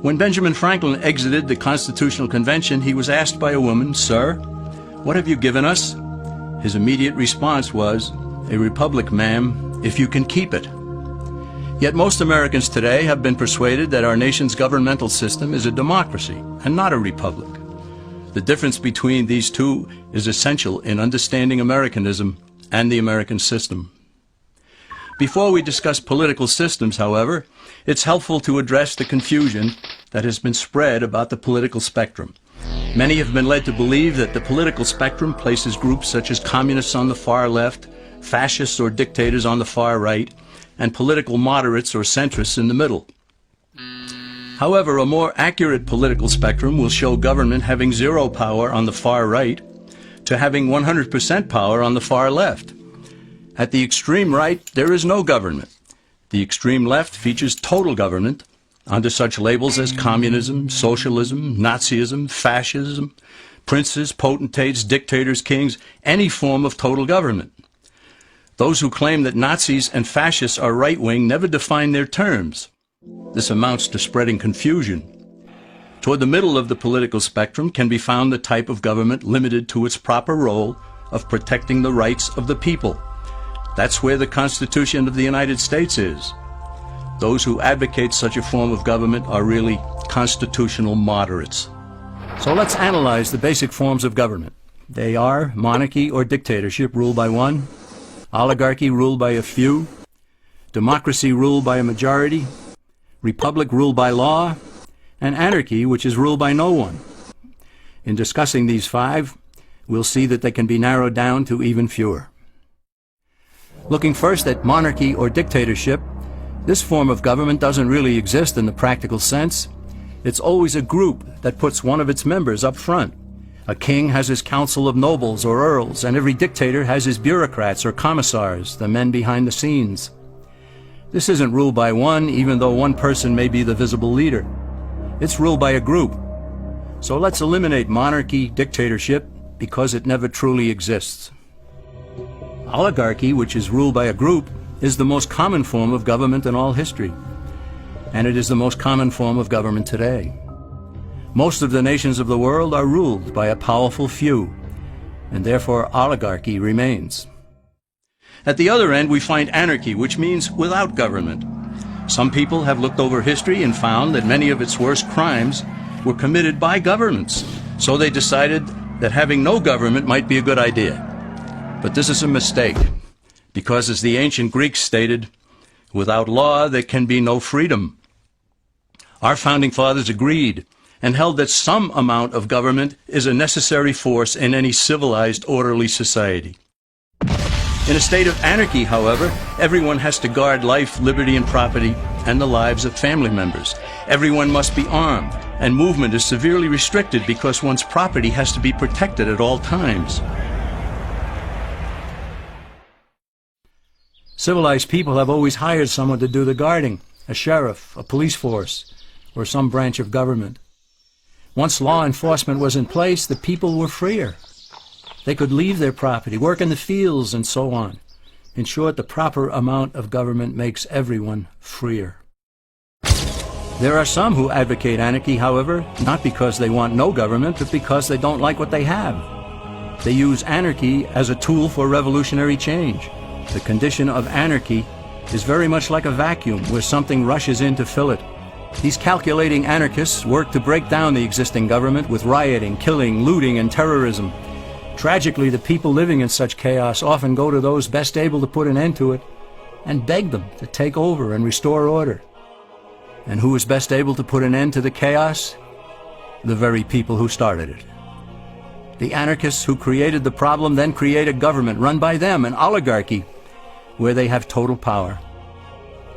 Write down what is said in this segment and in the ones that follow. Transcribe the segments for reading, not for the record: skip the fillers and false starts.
When Benjamin Franklin exited the Constitutional Convention, he was asked by a woman, "Sir, what have you given us?" His immediate response was, "A republic, ma'am, if you can keep it." Yet most Americans today have been persuaded that our nation's governmental system is a democracy and not a republic. The difference between these two is essential in understanding Americanism and the American system. Before we discuss political systems, however, it's helpful to address the confusion that has been spread about the political spectrum. Many have been led to believe that the political spectrum places groups such as communists on the far left, fascists or dictators on the far right, and political moderates or centrists in the middle. However, a more accurate political spectrum will show government having zero power on the far right to having 100% power on the far left. At the extreme right, there is no government. The extreme left features total government under such labels as communism, socialism, Nazism, fascism, princes, potentates, dictators, kings, any form of total government. Those who claim that Nazis and fascists are right-wing never define their terms. This amounts to spreading confusion. Toward the middle of the political spectrum can be found the type of government limited to its proper role of protecting the rights of the people. That's where the Constitution of the United States is. Those who advocate such a form of government are really constitutional moderates. So let's analyze the basic forms of government. They are monarchy or dictatorship ruled by one, oligarchy ruled by a few, democracy ruled by a majority, republic ruled by law, and anarchy, which is ruled by no one. In discussing these five, we'll see that they can be narrowed down to even fewer. Looking first at monarchy or dictatorship, this form of government doesn't really exist in the practical sense. It's always a group that puts one of its members up front. A king has his council of nobles or earls, and every dictator has his bureaucrats or commissars, the men behind the scenes. This isn't ruled by one, even though one person may be the visible leader. It's ruled by a group. So let's eliminate monarchy, dictatorship, because it never truly exists. Oligarchy, which is ruled by a group, is the most common form of government in all history. And it is the most common form of government today. Most of the nations of the world are ruled by a powerful few, and therefore oligarchy remains. At the other end, we find anarchy, which means without government. Some people have looked over history and found that many of its worst crimes were committed by governments, so they decided that having no government might be a good idea. But this is a mistake, because as the ancient Greeks stated, without law there can be no freedom. Our founding fathers agreed and held that some amount of government is a necessary force in any civilized, orderly society. In a state of anarchy, however, everyone has to guard life, liberty, and property, and the lives of family members. Everyone must be armed, and movement is severely restricted because one's property has to be protected at all times. Civilized people have always hired someone to do the guarding, a sheriff, a police force, or some branch of government. Once law enforcement was in place, the people were freer. They could leave their property, work in the fields, and so on. In short, the proper amount of government makes everyone freer. There are some who advocate anarchy, however, not because they want no government, but because they don't like what they have. They use anarchy as a tool for revolutionary change. The condition of anarchy is very much like a vacuum where something rushes in to fill it. These calculating anarchists work to break down the existing government with rioting, killing, looting, and terrorism. Tragically, the people living in such chaos often go to those best able to put an end to it and beg them to take over and restore order. And who is best able to put an end to the chaos? The very people who started it. The anarchists who created the problem then create a government run by them, an oligarchy, where they have total power.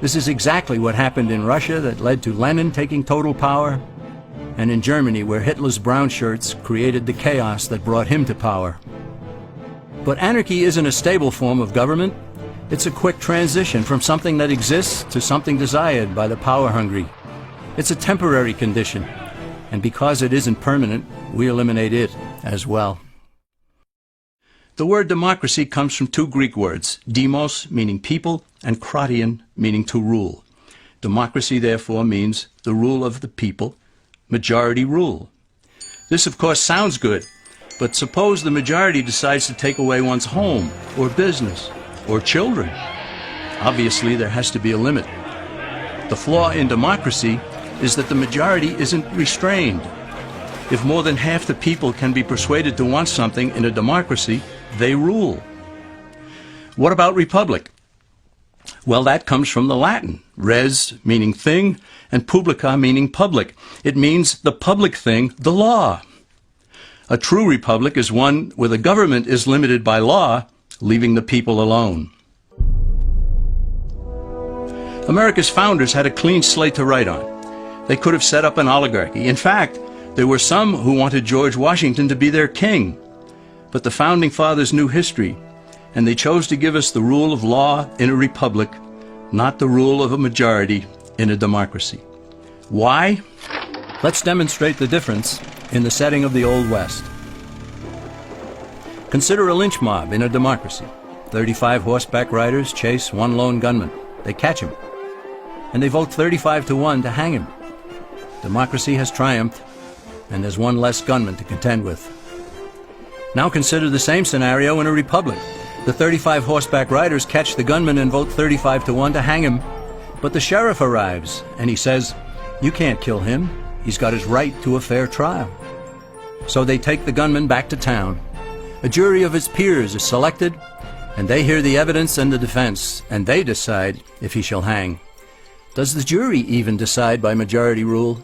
This is exactly what happened in Russia that led to Lenin taking total power, and in Germany where Hitler's brown shirts created the chaos that brought him to power. But anarchy isn't a stable form of government. It's a quick transition from something that exists to something desired by the power-hungry. It's a temporary condition, and because it isn't permanent, we eliminate it as well. The word democracy comes from two Greek words, demos, meaning people, and kratein, meaning to rule. Democracy, therefore, means the rule of the people, majority rule. This, of course, sounds good, but suppose the majority decides to take away one's home, or business, or children. Obviously, there has to be a limit. The flaw in democracy is that the majority isn't restrained. If more than half the people can be persuaded to want something in a democracy, they rule. What about republic? Well, that comes from the Latin, res meaning thing, and publica meaning public. It means the public thing, the law. A true republic is one where the government is limited by law, leaving the people alone. America's founders had a clean slate to write on. They could have set up an oligarchy. In fact, there were some who wanted George Washington to be their king. But the Founding Fathers knew history, and they chose to give us the rule of law in a republic, not the rule of a majority in a democracy. Why? Let's demonstrate the difference in the setting of the Old West. Consider a lynch mob in a democracy. 35 horseback riders chase one lone gunman. They catch him, and they vote 35-1 to hang him. Democracy has triumphed, and there's one less gunman to contend with. Now consider the same scenario in a republic. The 35 horseback riders catch the gunman and vote 35-1 to hang him, but the sheriff arrives, and he says, "You can't kill him. He's got his right to a fair trial." So they take the gunman back to town. A jury of his peers is selected, and they hear the evidence and the defense, and they decide if he shall hang. Does the jury even decide by majority rule?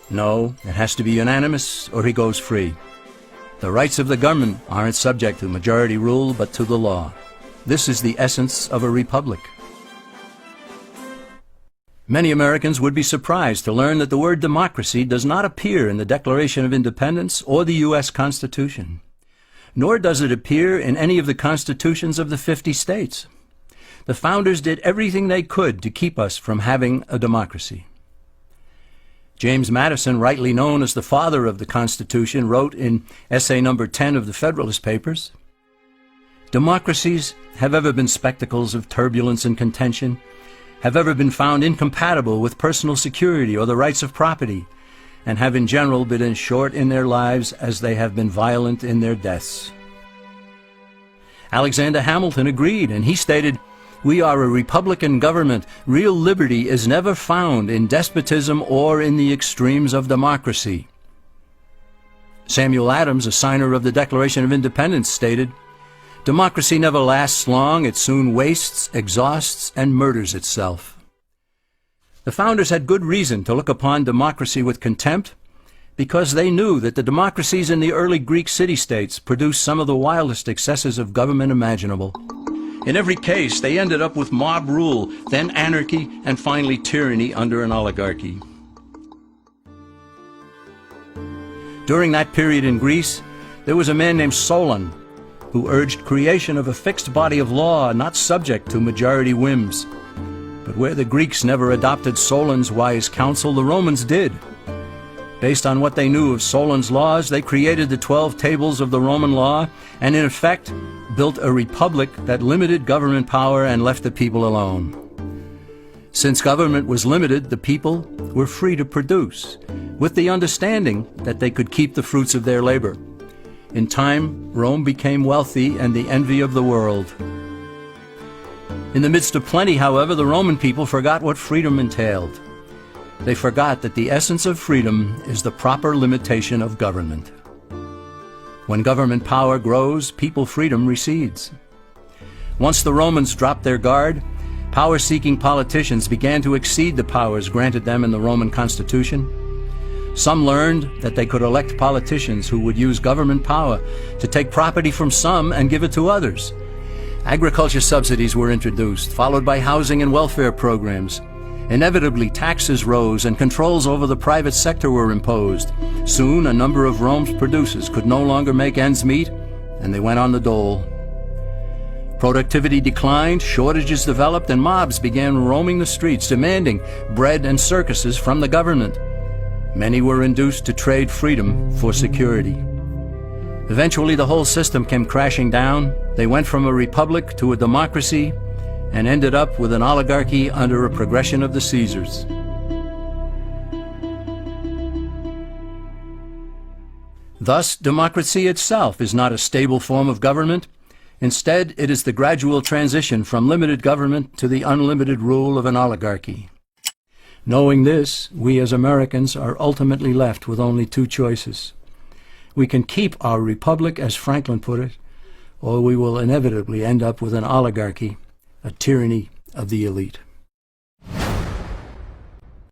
No, it has to be unanimous or he goes free. The rights of the government aren't subject to majority rule but to the law. This is the essence of a republic. Many Americans would be surprised to learn that the word democracy does not appear in the Declaration of Independence or the U.S. Constitution, nor does it appear in any of the constitutions of the 50 states. The founders did everything they could to keep us from having a democracy. James Madison, rightly known as the father of the Constitution, wrote in essay number 10 of the Federalist Papers, "Democracies have ever been spectacles of turbulence and contention, have ever been found incompatible with personal security or the rights of property, and have in general been as short in their lives as they have been violent in their deaths." Alexander Hamilton agreed, and he stated, "We are a republican government. Real liberty is never found in despotism or in the extremes of democracy." Samuel Adams, a signer of the Declaration of Independence, stated, "Democracy never lasts long. It soon wastes, exhausts, and murders itself." The founders had good reason to look upon democracy with contempt, because they knew that the democracies in the early Greek city-states produced some of the wildest excesses of government imaginable. In every case, they ended up with mob rule, then anarchy, and finally tyranny under an oligarchy. During that period in Greece, there was a man named Solon who urged creation of a fixed body of law not subject to majority whims. But where the Greeks never adopted Solon's wise counsel, the Romans did. Based on what they knew of Solon's laws, they created the 12 tables of the Roman law and, in effect, built a republic that limited government power and left the people alone. Since government was limited, the people were free to produce, with the understanding that they could keep the fruits of their labor. In time, Rome became wealthy and the envy of the world. In the midst of plenty, however, the Roman people forgot what freedom entailed. They forgot that the essence of freedom is the proper limitation of government. When government power grows, people freedom recedes. Once the Romans dropped their guard, power-seeking politicians began to exceed the powers granted them in the Roman Constitution. Some learned that they could elect politicians who would use government power to take property from some and give it to others. Agriculture subsidies were introduced, followed by housing and welfare programs. Inevitably, taxes rose and controls over the private sector were imposed. Soon, a number of Rome's producers could no longer make ends meet, and they went on the dole. Productivity declined, shortages developed, and mobs began roaming the streets, demanding bread and circuses from the government. Many were induced to trade freedom for security. Eventually, the whole system came crashing down. They went from a republic to a democracy, and ended up with an oligarchy under a progression of the Caesars. Thus, democracy itself is not a stable form of government. Instead, it is the gradual transition from limited government to the unlimited rule of an oligarchy. Knowing this, we as Americans are ultimately left with only two choices. We can keep our republic, as Franklin put it, or we will inevitably end up with an oligarchy, a tyranny of the elite.